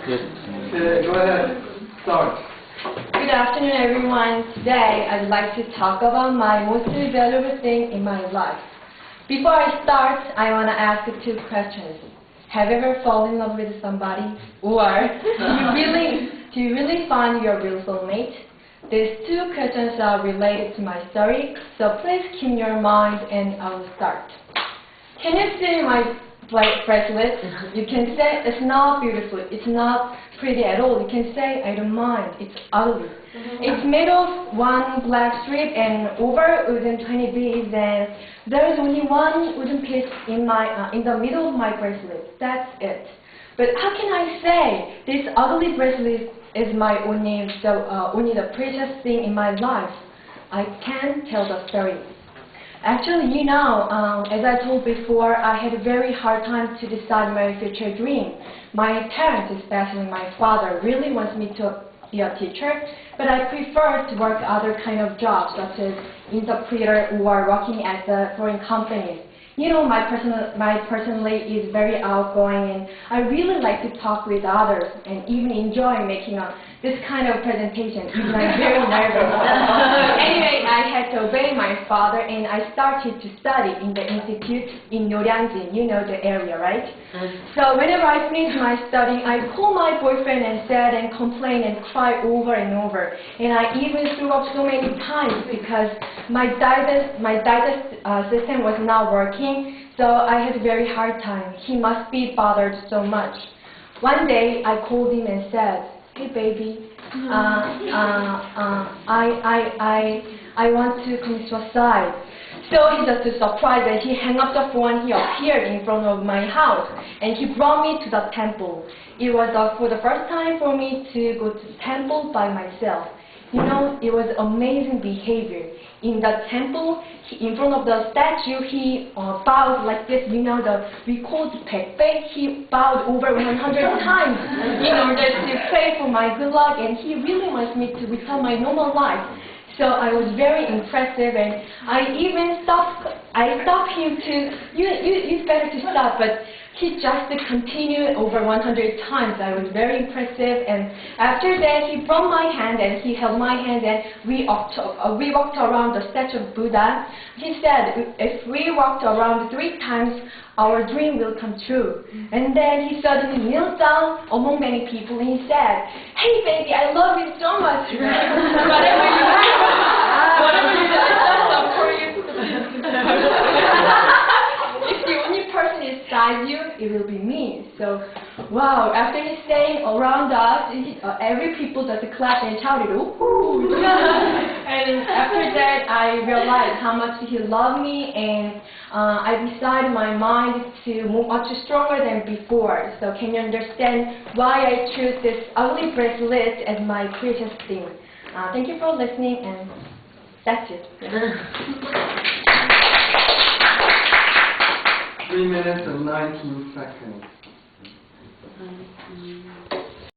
Okay, go ahead. Start. Good afternoon, everyone. Today, I'd like to talk about my most valuable thing in my life. Before I start, I want to ask 2 questions. Have you ever fallen in love with somebody? Or do you really find your real soulmate? These 2 questions are related to my story, so please keep your mind and I will start. Can you see my bracelet? You can say it's not beautiful, it's not pretty at all. You can say I don't mind, it's ugly. It's made of 1 black strip and over wooden 20 beads, and there is only 1 wooden piece in the middle of my bracelet. That's it. But how can I say this ugly bracelet is my only the precious thing in my life? I can't tell the story. Actually, as I told before, I had a very hard time to decide my future dream. My parents, especially my father, really wants me to be a teacher, but I prefer to work other kind of jobs, such as interpreter or working at the foreign companies. My personality is very outgoing, and I really like to talk with others and even enjoy making this kind of presentation, even I'm very nervous. Anyway, I had to obey my father, and I started to study in the institute in Noryangjin. You know the area, right? So whenever I finish my studying, I call my boyfriend and said and complain and cry over and over. And I even threw up so many times because my digest system was not working, so I had a very hard time. He must be bothered so much. One day, I called him and said, "Hey, baby, I want to commit suicide." So he just was surprised, and he hung up the phone. He appeared in front of my house, and he brought me to the temple. It was for the first time for me to go to the temple by myself. It was amazing behavior. In the temple, in front of the statue, he bowed like this. We call it 백배. He bowed over 100 times in order to pray for my good luck, and he really wants me to return my normal life. So I was very impressive, and I even stopped him to, it's better to stop, but he just continued over 100 times. I was very impressive, and after that he brought my hand and he held my hand, and we walked around the statue of Buddha. He said if we walked around 3 times, our dream will come true. And then he suddenly kneeled down among many people and he said, "Hey baby, I love you so much. Whatever you do, I'll support you." If the only person inside you, it will be me. So, wow, after he saying around us, every people just clapped and shouted, "Ooh!" And after that, I realized how much he loved me, and I decided in my mind to move much stronger than before. So can you understand why I chose this ugly bracelet as my precious thing? Thank you for listening, and that's it. 3 minutes and 19 seconds.